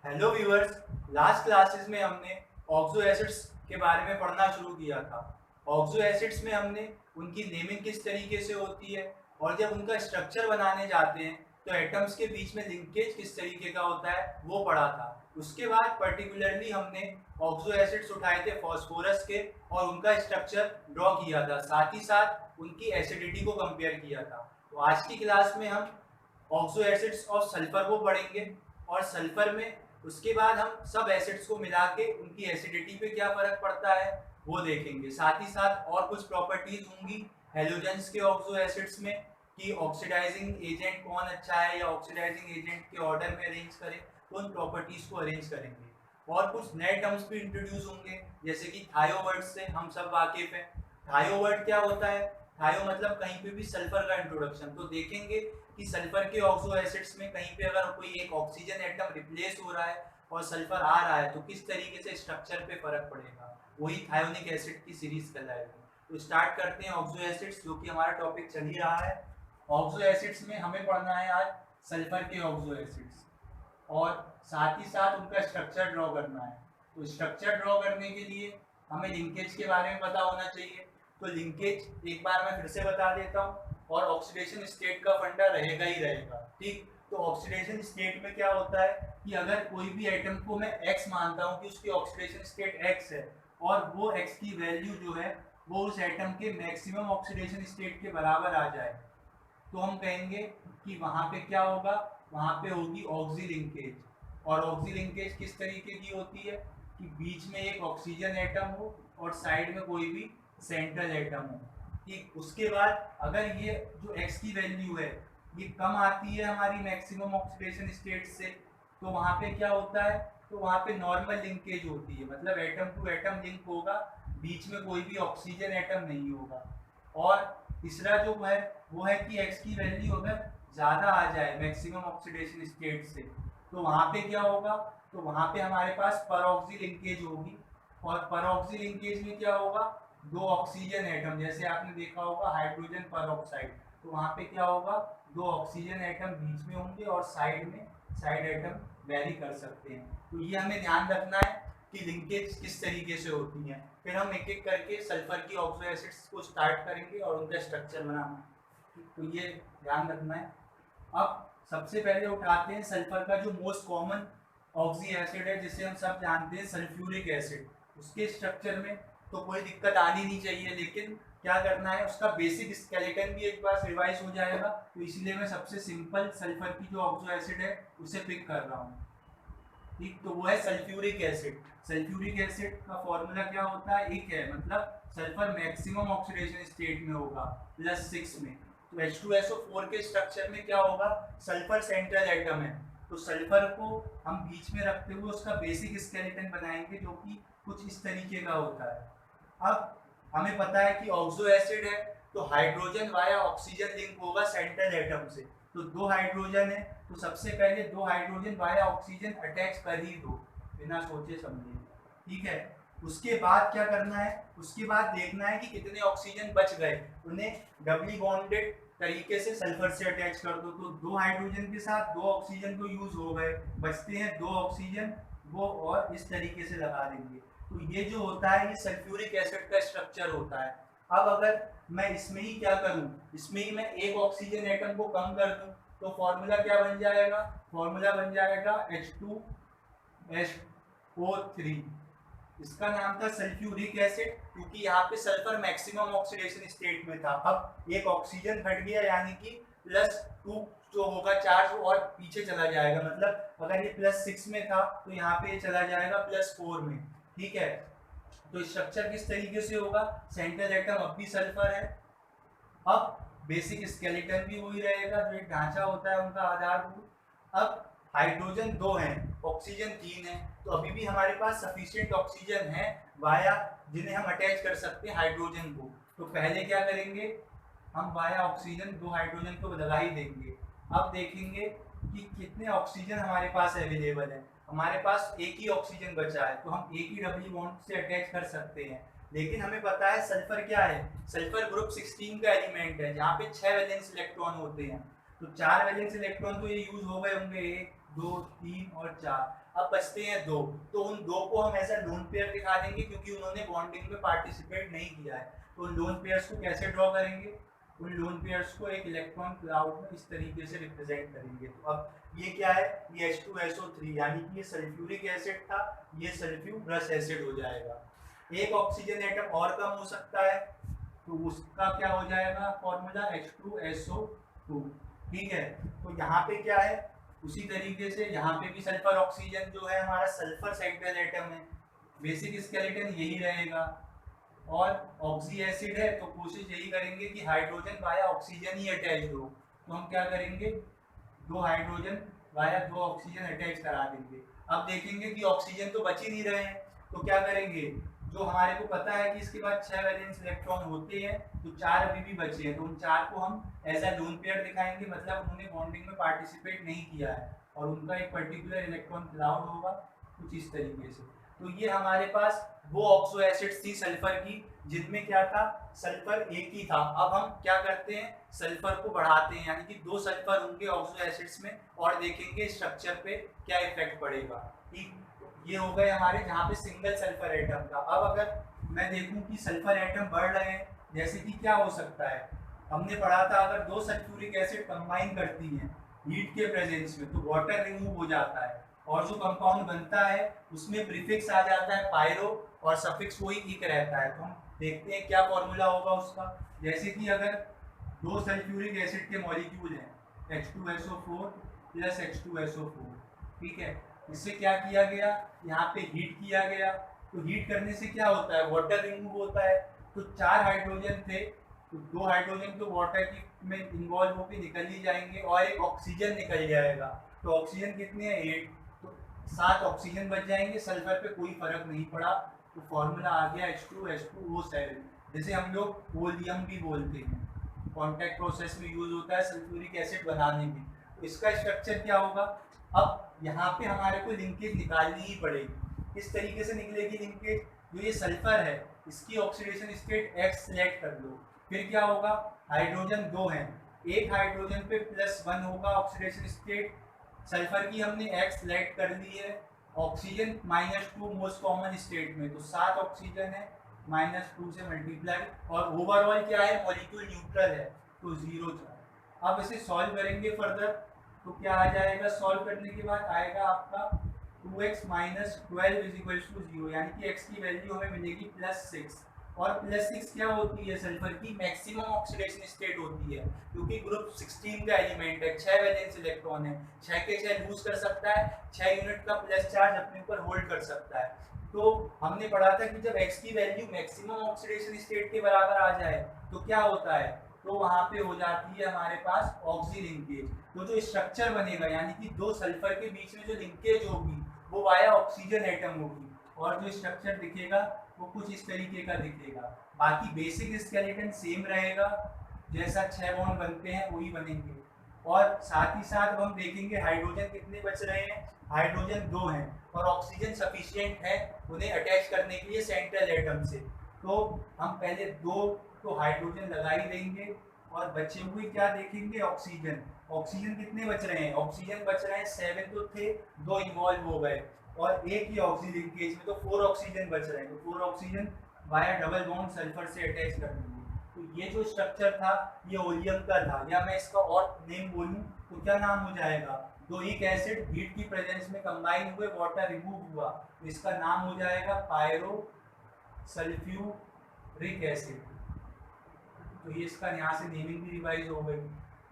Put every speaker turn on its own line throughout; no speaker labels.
Hello viewers. Last classes में हमने oxo acids के बारे में पढ़ना शुरू किया था। ऑक्सो एसिड्स में हमने उनकी नेमिंग किस तरीके से होती है और जब उनका स्ट्रक्चर बनाने जाते हैं तो एटम्स के बीच में लिंकेज किस तरीके का होता है वो पढ़ा था। उसके बाद पर्टिकुलरली हमने ऑक्सो एसिड्स उठाए थे फॉस्फोरस के और उनका स्ट्रक्चर ड्रॉ किया था, साथ ही साथ उनकी एसिडिटी को कंपेयर किया था। तो आज की क्लास में हम ऑक्सो एसिड्स और सल्फर को पढ़ेंगे और सल्फर में उसके बाद हम सब एसिड्स को मिला के उनकी एसिडिटी पे क्या फर्क पड़ता है वो देखेंगे। साथ ही साथ और कुछ प्रॉपर्टीज होंगी हेलोजेंस के ऑक्सो एसिड्स में कि ऑक्सीडाइजिंग एजेंट कौन अच्छा है या ऑक्सीडाइजिंग एजेंट के ऑर्डर में अरेंज करें, तो उन प्रॉपर्टीज को अरेंज करेंगे। और कुछ नए टर्म्स भी इंट्रोड्यूस होंगे जैसे कि थायो वर्ड से हम सब वाकिफ हैं। थायो वर्ड क्या होता है? थायो मतलब कहीं पे भी सल्फर का इंट्रोडक्शन। तो देखेंगे कि सल्फर के ऑक्सो एसिड्स में कहीं पे अगर कोई एक ऑक्सीजन एटम रिप्लेस हो रहा है और सल्फर आ रहा है तो किस तरीके से स्ट्रक्चर पे फर्क पड़ेगा, वही थायोनिक एसिड की सीरीज कहलाएगी। तो स्टार्ट करते हैं ऑक्सो एसिड्स, जो कि हमारा टॉपिक चल ही रहा है। ऑक्सो एसिड्स में हमें पढ़ना है आज सल्फर के ऑक्सो एसिड्स और साथ ही साथ उनका स्ट्रक्चर ड्रॉ करना है। तो स्ट्रक्चर ड्रॉ करने के लिए हमें लिंकेज के बारे में पता होना चाहिए। तो लिंकेज एक बार मैं फिर से बता देता हूँ और ऑक्सीडेशन स्टेट का फंडा रहेगा ही रहेगा। ठीक, तो ऑक्सीडेशन स्टेट में क्या होता है कि अगर कोई भी एटम को मैं x मानता हूँ कि उसकी ऑक्सीडेशन स्टेट x है और वो x की वैल्यू जो है वो उस एटम के मैक्सिमम ऑक्सीडेशन स्टेट के बराबर आ जाए तो हम कहेंगे कि वहाँ पे क्या होगा, वहाँ पे होगी ऑक्सी लिंकेज। और ऑक्सी लिंकेज किस तरीके की होती है कि बीच में एक ऑक्सीजन एटम हो और साइड में कोई भी सेंट्रल एटम हो। ठीक, उसके बाद अगर ये जो x की वैल्यू है ये कम आती है हमारी मैक्सिमम ऑक्सीडेशन स्टेट से, तो वहाँ पे क्या होता है, तो वहाँ पे नॉर्मल लिंकेज होती है, मतलब एटम टू एटम लिंक होगा, बीच में कोई भी ऑक्सीजन एटम नहीं होगा। और तीसरा जो है वो है कि x की वैल्यू अगर ज़्यादा आ जाए मैक्सिमम ऑक्सीडेशन स्टेट से तो वहाँ पे क्या होगा, तो वहाँ पे हमारे पास परऑक्सी लिंकेज होगी। और परऑक्सी लिंकेज में क्या होगा, दो ऑक्सीजन एटम, जैसे आपने देखा होगा हाइड्रोजन परऑक्साइड, तो वहाँ पे क्या होगा, दो ऑक्सीजन एटम बीच में होंगे और साइड में साइड एटम वेरी कर सकते हैं। तो ये हमें ध्यान रखना है कि लिंकेज किस तरीके से होती हैं। फिर हम एक एक करके सल्फर की ऑक्सो एसिड्स को स्टार्ट करेंगे और उनका स्ट्रक्चर बनाना, तो ये ध्यान रखना है। अब सबसे पहले उठाते हैं सल्फर का जो मोस्ट कॉमन ऑक्सी एसिड है जिसे हम सब जानते हैं सल्फ्यूरिक एसिड। उसके स्ट्रक्चर में तो कोई दिक्कत आनी नहीं चाहिए, लेकिन क्या करना है उसका बेसिक स्केलेटन भी एक बार रिवाइज हो जाएगा, तो इसलिए मैं सबसे सिंपल सल्फर की जो ऑक्सो एसिड है उसे पिक कर रहा हूँ। ठीक, तो वो है सल्फ्यूरिक एसिड। सल्फ्यूरिक एसिड का फॉर्मूला क्या होता है, एक है, मतलब सल्फर मैक्सिमम ऑक्सीडेशन स्टेट में होगा +6 में। तो H2SO4 के स्ट्रक्चर में क्या होगा, सल्फर सेंट्रल एटम है, तो सल्फर को हम बीच में रखते हुए उसका बेसिक स्केलेटन बनाएंगे जो कि कुछ इस तरीके का होता है। अब हमें पता है कि ऑक्सो एसिड है तो हाइड्रोजन वाया ऑक्सीजन लिंक होगा सेंट्रल एटम से। तो दो हाइड्रोजन है तो सबसे पहले दो हाइड्रोजन वाया ऑक्सीजन अटैच कर ही दो बिना सोचे समझे। ठीक है, उसके बाद क्या करना है, उसके बाद देखना है कि कितने ऑक्सीजन बच गए, उन्हें डबली बॉन्डेड तरीके से सल्फर से अटैच कर दो। तो दो हाइड्रोजन के साथ दो ऑक्सीजन तो यूज हो गए, बचते हैं दो ऑक्सीजन, वो और इस तरीके से लगा देंगे। तो ये जो होता है ये सल्फ्यूरिक एसिड का स्ट्रक्चर होता है। अब अगर मैं इसमें ही क्या करूं, इसमें ही मैं एक ऑक्सीजन एटम को कम कर दूं तो फॉर्मूला क्या बन जाएगा, फॉर्मूला बन जाएगा H2SO3। इसका नाम था सल्फ्यूरिक एसिड क्योंकि यहाँ पे सल्फर मैक्सिमम ऑक्सीडेशन स्टेट में था। अब एक ऑक्सीजन घट गया यानी कि +2 जो होगा चार्ज और पीछे चला जाएगा, मतलब अगर ये +6 में था तो यहाँ पे ये चला जाएगा +4 में। ठीक है, तो स्ट्रक्चर किस तरीके से होगा, सेंट्रल एटम अब भी सल्फर है, अब बेसिक स्केलेटन भी वही रहेगा जो एक ढांचा होता है उनका आधारभूत। अब हाइड्रोजन दो हैं, ऑक्सीजन 3 है, तो अभी भी हमारे पास सफिशिएंट ऑक्सीजन है वाया जिन्हें हम अटैच कर सकते हैं हाइड्रोजन को। तो पहले क्या करेंगे, हम वाया ऑक्सीजन दो हाइड्रोजन को लगा ही देंगे। अब देखेंगे कि कितने ऑक्सीजन हमारे पास अवेलेबल है। हमारे पास एक ही ऑक्सीजन बचा है तो हम एक ही डबली बॉन्ड से अटैच कर सकते हैं, लेकिन हमें पता है सल्फर क्या है, सल्फर ग्रुप 16 का एलिमेंट है जहाँ पे 6 वैलेंस इलेक्ट्रॉन होते हैं। तो 4 वैलेंस इलेक्ट्रॉन तो ये यूज हो गए होंगे, 1 2, 3 और 4। अब बचते हैं 2, तो उन 2 को हम ऐसा लोन पेयर दिखा देंगे क्योंकि उन्होंने बॉन्डिंग में पार्टिसिपेट नहीं किया है। तो उन लोन पेयर्स को कैसे ड्रॉ करेंगे? उन लोन पेयर्स को एक इलेक्ट्रॉन क्लाउड में इस तरीके से रिप्रेजेंट करेंगे। तो अब ये क्या है? ये H2SO3 यानी कि ये सल्फ्यूरिक एसिड था, ये सल्फ्यूरस एसिड हो जाएगा। एक ऑक्सीजन एटम और कम हो सकता है, तो उसका क्या हो जाएगा फॉर्मूला? H2SO2। ठीक है, तो यहाँ पे क्या है? उसी तरीके से यहाँ पे भी सल्फर ऑक्सीजन जो है हमारा सल्फर सेंट्रल एटम है, बेसिक स्केलेटन यही रहेगा। और ऑक्सी एसिड है तो कोशिश यही करेंगे कि हाइड्रोजन वाया ऑक्सीजन ही अटैच हो। तो हम क्या करेंगे? 2 हाइड्रोजन वाया 2 ऑक्सीजन अटैच करा देंगे। अब देखेंगे कि ऑक्सीजन तो बच ही नहीं रहे हैं, तो क्या करेंगे? जो हमारे को पता है कि इसके बाद 6 वैलेंस इलेक्ट्रॉन होते हैं, तो 4 अभी भी बचे हैं, तो उन 4 को हम एज अ लोन पेयर दिखाएंगे, मतलब उन्होंने बॉन्डिंग में पार्टिसिपेट नहीं किया है और उनका एक पर्टिकुलर इलेक्ट्रॉन क्लाउड होगा कुछ इस तरीके से। तो ये हमारे पास वो ऑक्सो एसिड्स थी सल्फर की जिनमें क्या था? सल्फर एक ही था। अब हम क्या करते हैं? सल्फर को बढ़ाते हैं, यानी कि 2 सल्फर होंगे ऑक्सो एसिड्स में और देखेंगे स्ट्रक्चर पे क्या इफेक्ट पड़ेगा। ठीक, ये हो गए हमारे जहाँ पे सिंगल सल्फर एटम का। अब अगर मैं देखूं कि सल्फर एटम बढ़ रहे हैं, जैसे कि क्या हो सकता है? हमने पढ़ा था अगर 2 सल्फ्यूरिक एसिड कंबाइन करती हैं हीट के प्रेजेंस में तो वाटर रिमूव हो जाता है और जो कंपाउंड बनता है उसमें प्रीफिक्स आ जाता है पायरो और सफिक्स वही इक रहता है। तो हम देखते हैं क्या फॉर्मूला होगा उसका। जैसे कि अगर 2 सल्फ्यूरिक एसिड के मॉलिक्यूल हैं H2SO4 प्लस H2SO4, ठीक है, इससे क्या किया गया? यहाँ पे हीट किया गया, तो हीट करने से क्या होता है? वाटर रिमूव होता है। तो 4 हाइड्रोजन थे, तो 2 हाइड्रोजन तो वाटर की में इन्वॉल्व होकर निकल ही जाएंगे और एक ऑक्सीजन निकल जाएगा। तो ऑक्सीजन कितने हैं? 8, तो 7 ऑक्सीजन बच जाएंगे, सल्फर पे कोई फर्क नहीं पड़ा। तो फॉर्मूला आ गया H2H2O7, जिसे हम लोग ओलियम भी बोलते हैं, कॉन्टैक्ट प्रोसेस में यूज होता है सल्फ्यूरिक एसिड बनाने में। तो इसका स्ट्रक्चर क्या होगा? अब यहाँ पे हमारे को लिंकेज निकालनी ही पड़ेगी। किस तरीके से निकलेगी लिंकेज? जो ये सल्फर है इसकी ऑक्सीडेशन स्टेट X सेलेक्ट कर लो, फिर क्या होगा? हाइड्रोजन 2 हैं, एक हाइड्रोजन पे +1 होगा ऑक्सीडेशन स्टेट, सल्फर की हमने X सेलेक्ट कर ली है, ऑक्सीजन -2 मोस्ट कॉमन स्टेट में, तो 7 ऑक्सीजन है, -2 से मल्टीप्लाई, और ओवरऑल क्या है? मॉलिक्यूल न्यूट्रल है, तो 0 था। अब इसे सॉल्व करेंगे फर्दर, तो क्या आ जाएगा? सॉल्व करने के बाद आएगा आपका 2x - 12 = 0, यानी कि x की वैल्यू हमें मिलेगी +6। और +6 क्या होती है? सल्फर की मैक्सिमम ऑक्सीडेशन स्टेट होती है, क्योंकि ग्रुप 16 का एलिमेंट है, 6 वैलेंस इलेक्ट्रॉन है, 6 के 6 लूज कर सकता है, 6 यूनिट का प्लस चार्ज अपने ऊपर होल्ड कर सकता है। तो हमने पढ़ा था कि जब x की वैल्यू मैक्सिमम ऑक्सीडेशन स्टेट के बराबर आ जाए तो क्या होता है? तो वहाँ पे हो जाती है हमारे पास ऑक्सी लिंकेज। तो जो स्ट्रक्चर बनेगा, यानी कि 2 सल्फर के बीच में जो लिंकेज होगी वो वाया ऑक्सीजन एटम होगी, और जो स्ट्रक्चर दिखेगा वो कुछ इस तरीके का दिखेगा। बाकी बेसिक स्केलेटन सेम रहेगा, जैसा 6 बॉन्ड बनते हैं वही बनेंगे। और साथ ही साथ हम देखेंगे हाइड्रोजन कितने बच रहे हैं? हाइड्रोजन 2 हैं और ऑक्सीजन सफिशिएंट है उन्हें अटैच करने के लिए सेंट्रल एटम से। तो हम पहले 2 तो हाइड्रोजन लगा ही देंगे और बचे हुए क्या देखेंगे? ऑक्सीजन। ऑक्सीजन कितने बच रहे हैं? ऑक्सीजन बच रहे हैं 7 तो थे, 2 इन्वॉल्व हो गए और एक ही ऑक्सी लिंकेज में, तो 4 ऑक्सीजन बच रहे हैं, तो 4 oxygen via double bond sulphur से अटैच कर देंगे। तो ये जो स्ट्रक्चर था ये ओलियम का था, या मैं इसका और नेम बोलूं तो क्या नाम हो जाएगा? 2 ईक एसिड हीट की प्रेजेंस में कंबाइन हुए, वाटर रिमूव हुआ, तो इसका नाम हो जाएगा पायरो सल्फ्यूरिक एसिड। तो ये इसका यहाँ से नेमिंग भी रिवाइज हो गई।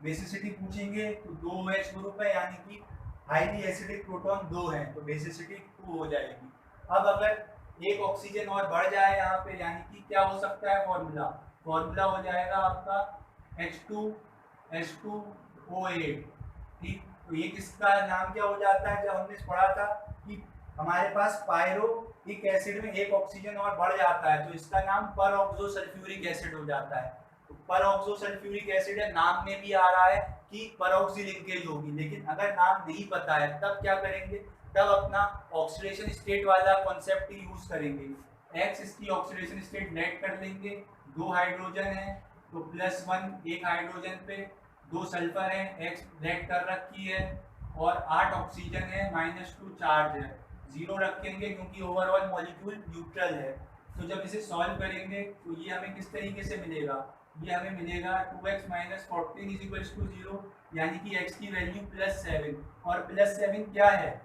बेसिसिटी पूछेंगे तो 2 OH ग्रुप है, यानी कि हाईली एसिडिक प्रोटॉन 2 हैं, तो बेसिसिटी 2 हो जाएगी। अब अगर एक ऑक्सीजन और बढ़ जाए यहाँ पे, यानी कि क्या हो सकता है? फॉर्मूला हो जाएगा आपका H2H2O8। ठीक, तो ये किसका नाम क्या हो जाता है? जब हमने पढ़ा था कि हमारे पास पायरोइक एसिड में एक ऑक्सीजन और बढ़ जाता है तो इसका नाम पर ऑक्सो सल्फ्यूरिक एसिड हो जाता है। तो पर ऑक्सो सल्फ्यूरिक एसिड है, नाम में भी आ रहा है कि परऑक्सी लिंकेज होगी, लेकिन अगर नाम नहीं पता है तब क्या करेंगे? तब अपना ऑक्सीडेशन स्टेट वाला कॉन्सेप्ट यूज करेंगे। एक्स इसकी ऑक्सीडेशन स्टेट नेट कर लेंगे, 2 हाइड्रोजन है तो +1 एक हाइड्रोजन पे, 2 सल्फर है, एक्स नेट कर रखी है, और 8 ऑक्सीजन है, -2 चार्ज है, 0 रखेंगे क्योंकि ओवरऑल मॉलिक्यूल न्यूट्रल है। तो जब इसे सॉल्व करेंगे तो ये हमें किस तरीके से मिलेगा, ये हमें मिलेगा 2x - 14 = 0, यानी कि x की वैल्यू +7। और +7 क्या है,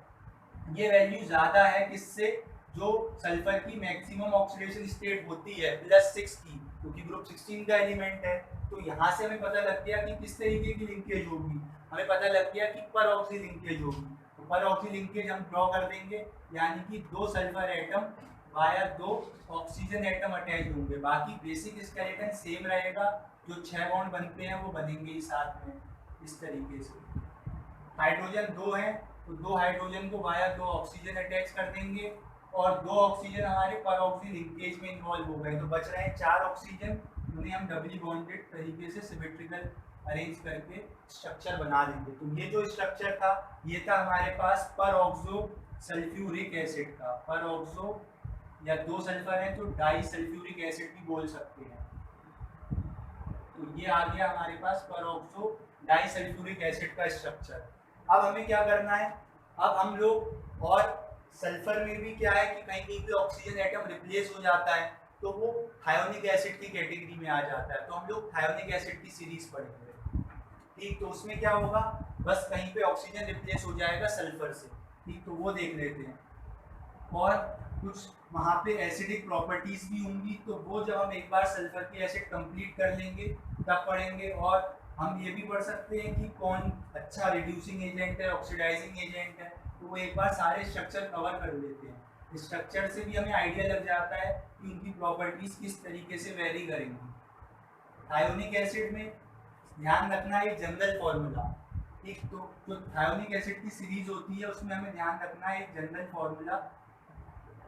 ये वैल्यू ज़्यादा है किससे, जो सल्फर की मैक्सिमम ऑक्सीडेशन स्टेट होती है +6 की, क्योंकि ग्रुप 16 का एलिमेंट है। तो यहाँ से हमें पता लग गया कि किस तरीके की लिंकेज होगी, हमें पता लग गया कि पर ऑक्सी लिंकेज होगी। तो पर ऑक्सी लिंकेज हम ड्रॉ कर देंगे, यानी कि 2 sulphur atom via 2 oxygen atom attach होंगे। बाकी बेसिक स्केलेटन सेम रहेगा, जो 6 बॉन्ड बनते हैं वो बनेंगे ही साथ में इस तरीके से। हाइड्रोजन 2 हैं तो 2 हाइड्रोजन को वाया 2 ऑक्सीजन अटैच कर देंगे, और 2 ऑक्सीजन हमारे पर ऑक्सी लिंकेज में इन्वॉल्व हो गए, तो बच रहे हैं 4 ऑक्सीजन। उन्हें हम डबली बॉन्डेड तरीके से सिमेट्रिकल अरेंज करके स्ट्रक्चर बना देंगे। तो ये जो स्ट्रक्चर था, ये था हमारे पास पर ऑक्सो सल्फ्यूरिक एसिड का। पर ऑक्सो या 2 सल्फर है तो डाई सल्फ्यूरिक एसिड भी बोल सकते हैं। तो ये आ गया हमारे पास पर ऑक्सो डाई सल्फ्यूरिक एसिड का स्ट्रक्चर। अब हमें क्या करना है, अब हम लोग, और सल्फर में भी क्या है कि कहीं कहीं पे ऑक्सीजन एटम रिप्लेस हो जाता है तो वो थायोनिक एसिड की कैटेगरी में आ जाता है। तो हम लोग थायोनिक एसिड की सीरीज पढ़ेंगे, ठीक। तो उसमें क्या होगा, बस कहीं पे ऑक्सीजन रिप्लेस हो जाएगा सल्फर से, ठीक। तो वो देख लेते हैं। और कुछ वहाँ पे एसिडिक प्रॉपर्टीज भी होंगी, तो वो जब हम एक बार सल्फर की एसिड कंप्लीट कर लेंगे तब पढ़ेंगे। और हम ये भी पढ़ सकते हैं कि कौन अच्छा रिड्यूसिंग एजेंट है, ऑक्सीडाइजिंग एजेंट है, तो वो एक बार सारे स्ट्रक्चर कवर कर लेते हैं। स्ट्रक्चर से भी हमें आइडिया लग जाता है कि उनकी प्रॉपर्टीज किस तरीके से वेरी करेंगी। थायोनिक एसिड में ध्यान रखना है जनरल फॉर्मूला, एक तो जो थायोनिक एसिड की सीरीज होती है उसमें हमें ध्यान रखना है एक जनरल फॉर्मूला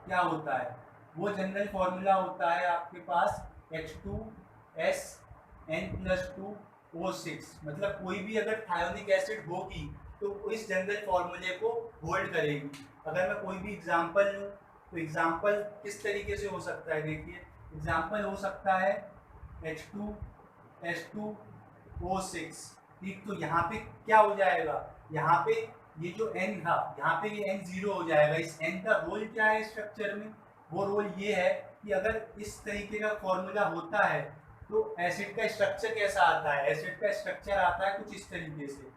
क्या होता है। वो जनरल फॉर्मूला होता है आपके पास H2SN+2O6। मतलब कोई भी अगर थायोनिक एसिड होगी तो इस जनरल फॉर्मूले को होल्ड करेगी। अगर मैं कोई भी एग्जांपल लूँ तो एग्जांपल किस तरीके से हो सकता है, देखिए एग्जांपल हो सकता है H2S2O6, ठीक। तो यहाँ पे क्या हो जाएगा, यहाँ पे ये जो n था यहाँ पे ये n 0 हो जाएगा। इस n का रोल क्या है स्ट्रक्चर में, वो रोल ये है कि अगर इस तरीके का फॉर्मूला होता है तो एसिड का स्ट्रक्चर कैसा आता है, एसिड का स्ट्रक्चर आता है कुछ इस तरीके से।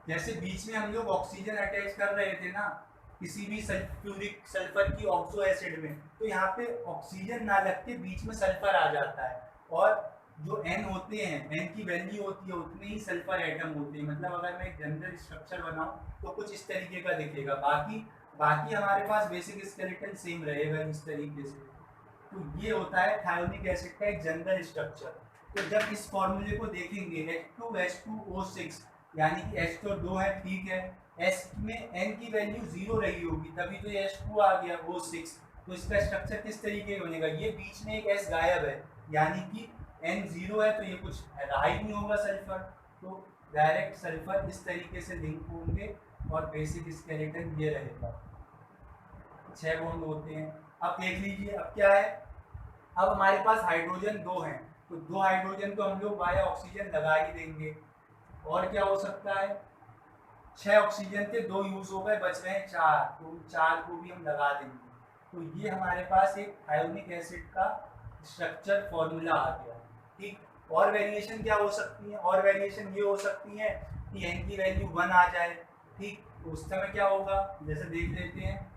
जैसे बीच में हम लोग ऑक्सीजन अटैच कर रहे थे ना किसी भी सल्फ्यूरिक सल्फर की ऑक्सो एसिड में, तो यहाँ पे ऑक्सीजन ना लग के बीच में सल्फर आ जाता है, और जो n होते हैं, n की वैल्यू होती है उतने ही सल्फर एटम होते हैं। मतलब अगर मैं एक जनरल स्ट्रक्चर बनाऊं तो कुछ इस तरीके का दिखेगा, बाकी हमारे पास बेसिक स्केलेटन सेम रहेगा इस तरीके से। तो ये होता है थायोनिक एसिड का एक जनरल स्ट्रक्चर। तो जब इस फॉर्मूले को देखेंगे H2S2O6, यानी कि H तो 2 है, ठीक है, S में n की वैल्यू 0 रही होगी तभी तो ये H2 आ गया, O6। तो इसका स्ट्रक्चर किस तरीके का बनेगा, ये बीच में एक S गायब है, यानी कि n 0 है तो ये कुछ रहा ही नहीं होगा सल्फर। तो डायरेक्ट सल्फर इस तरीके से लिंक होंगे और बेसिक स्केलेटन ये रहेगा, 6 बॉन्ड होते हैं। अब देख लीजिए अब क्या है, अब हमारे पास हाइड्रोजन 2 हैं तो 2 हाइड्रोजन को हम लोग वाया ऑक्सीजन लगा ही देंगे। और क्या हो सकता है, 6 ऑक्सीजन के 2 यूज हो गए, बच रहे हैं 4, तो 4 को भी हम लगा देंगे। तो ये हमारे पास एक थायोनिक एसिड का स्ट्रक्चर फॉर्मूला आ गया, ठीक। और वेरिएशन क्या हो सकती है, और वेरिएशन ये हो सकती है कि n की वैल्यू 1 आ जाए, ठीक। तो उस समय क्या होगा, जैसे देख लेते हैं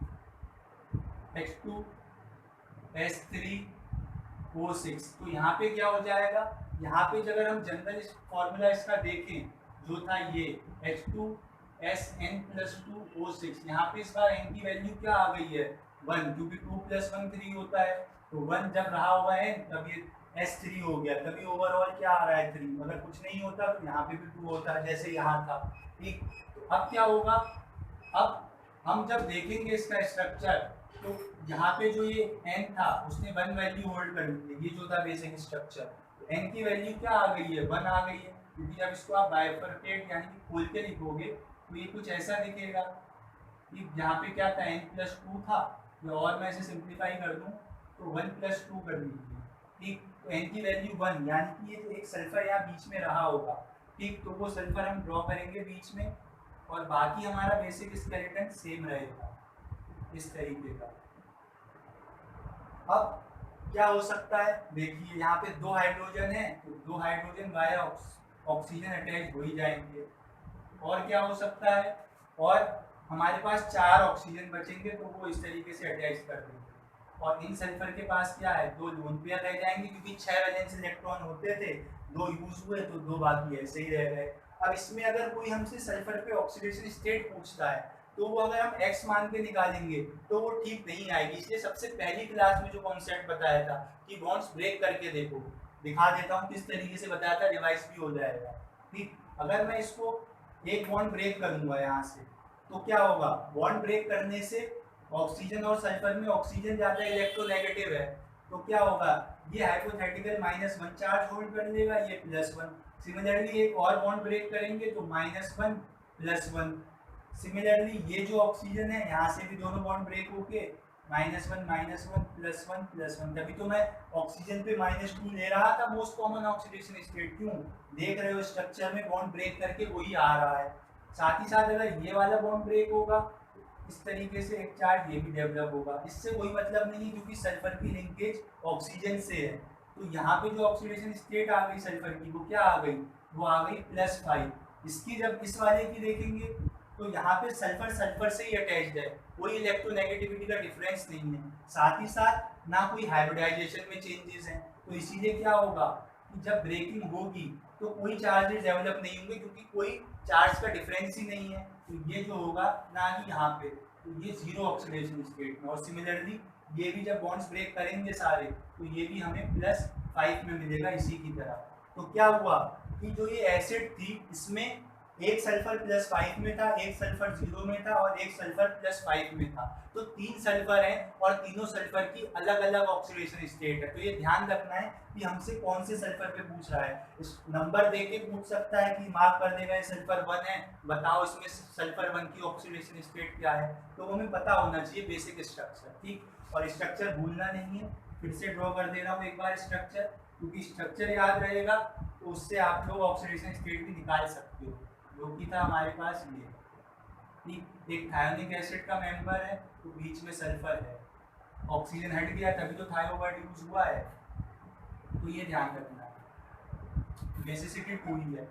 H2S3O6। तो यहाँ पे क्या हो जाएगा, यहाँ पे अगर हम जनरल फॉर्मूला इसका देखें जो था ये H2SN+2O6, यहाँ पे इस बार n की वैल्यू क्या आ गई है 1, क्योंकि 2 + 1 3 होता है। तो 1 जब रहा होगा n तब ये S3 हो गया, तभी ओवरऑल क्या आ रहा है 3। अगर कुछ नहीं होता तो यहाँ पे भी 2 होता है जैसे यहाँ था, ठीक। तो अब क्या होगा, अब हम जब देखेंगे इसका स्ट्रक्चर तो यहाँ पे जो ये n था उसने 1 वैल्यू होल्ड कर ली है, ये जो था बेसिक स्ट्रक्चर। तो n की वैल्यू क्या आ गई है 1 आ गई है, क्योंकि जब इसको आप बाइफरकेट यानी कि खोल के लिखोगे तो ये कुछ ऐसा दिखेगा कि यहाँ पे क्या था n+2 था, या और मैं इसे सिंप्लीफाई कर दूँ तो 1+2 कर लीजिए, ठीक। तो n की वैल्यू 1, यानी कि ये जो एक सल्फर यहाँ बीच में रहा होगा, ठीक। तो वो सल्फर हम ड्रॉ करेंगे बीच में, और बाकी हमारा बेसिक स्केलेटन सेम रहेगा इस तरीके का। अब क्या हो सकता है, देखिए यहाँ पे 2 हाइड्रोजन है तो 2 हाइड्रोजन वाया ऑक्सीजन अटैच हो ही जाएंगे। और क्या हो सकता है, और हमारे पास 4 ऑक्सीजन बचेंगे तो वो इस तरीके से अटैच कर देंगे। और इन सल्फर के पास क्या है, 2 लोन पेयर रह जाएंगे क्योंकि 6 वैलेंस इलेक्ट्रॉन होते थे, 2 यूज हुए तो 2 बाकी ऐसे ही रह गए। अब इसमें अगर कोई हमसे सल्फर पे ऑक्सीडेशन स्टेट पूछता है तो वो अगर हम x मान के निकालेंगे तो वो ठीक नहीं आएगी। इसलिए सबसे पहली क्लास में जो कॉन्सेप्ट बताया था कि बॉन्ड्स ब्रेक करके देखो, दिखा देता हूँ किस तरीके से बताया था, रिवाइज भी हो जाएगा। ठीक, अगर मैं इसको एक बॉन्ड ब्रेक करूंगा यहाँ से तो क्या होगा, बॉन्ड ब्रेक करने से ऑक्सीजन और सल्फर में ऑक्सीजन ज़्यादा इलेक्ट्रोनेगेटिव है तो क्या होगा, ये हाइपोथेटिकल -1 चार्ज होल्ड कर लेगा, ये +1। सिमिलरली एक और बॉन्ड ब्रेक करेंगे तो -1 +1। सिमिलरली ये जो ऑक्सीजन है यहाँ से भी दोनों बॉन्ड ब्रेक होके -1 +1 +1। तभी तो मैं ऑक्सीजन पे -2 ले रहा था मोस्ट कॉमन ऑक्सीडेशन स्टेट। क्यों, देख रहे हो स्ट्रक्चर में बॉन्ड ब्रेक करके वही आ रहा है। साथ ही साथ अगर ये वाला बॉन्ड ब्रेक होगा इस तरीके से एक चार्ज ये भी डेवलप होगा। इससे कोई मतलब नहीं है क्योंकि सल्फर की लिंकेज ऑक्सीजन से है। तो यहाँ पे जो ऑक्सीडेशन स्टेट आ गई सल्फर की वो क्या आ गई, वो आ गई +5। इसकी जब इस वाले की देखेंगे तो यहाँ पे सल्फर सल्फर से ही अटैच्ड है, कोई इलेक्ट्रोनेगेटिविटी का डिफरेंस नहीं है। साथ ही साथ ना कोई हाइब्रिडाइजेशन में चेंजेस हैं। तो इसीलिए क्या होगा कि जब ब्रेकिंग होगी तो कोई चार्जेस डेवलप नहीं होंगे क्योंकि कोई चार्ज का डिफरेंस ही नहीं है। तो ये जो होगा ना कि यहाँ पे, तो ये 0 ऑक्सीडेशन स्टेट में। और सिमिलरली ये भी जब बॉन्ड्स ब्रेक करेंगे सारे तो ये भी हमें +5 में मिलेगा इसी की तरह। तो क्या हुआ कि जो ये एसिड थी इसमें एक सल्फर +5 में था, एक सल्फर 0 में था और एक सल्फर +5 में था। तो 3 सल्फर हैं और तीनों सल्फर की अलग अलग ऑक्सीडेशन स्टेट है। तो ये ध्यान रखना है कि हमसे कौन से सल्फर पे पूछ रहा है। इस नंबर दे के पूछ सकता है कि मार्क कर देगा ये सल्फर 1 है, बताओ इसमें सल्फर 1 की ऑक्सीडेशन स्टेट क्या है। तो हमें पता होना चाहिए बेसिक स्ट्रक्चर। ठीक, और स्ट्रक्चर भूलना नहीं है। फिर से ड्रॉ कर दे रहा हूँ एक बार स्ट्रक्चर, क्योंकि स्ट्रक्चर याद रहेगा तो उससे आप लोग ऑक्सीडेशन स्टेट भी निकाल सकते हो। जो कि था हमारे पास ये, ठीक, एक थायोनिक एसिड का मेंबर है तो बीच में सल्फर है, ऑक्सीजन हट गया तभी तो थायो वर्ड यूज हुआ है। तो ये ध्यान रखना है, बेसिसिटी 2 ही है।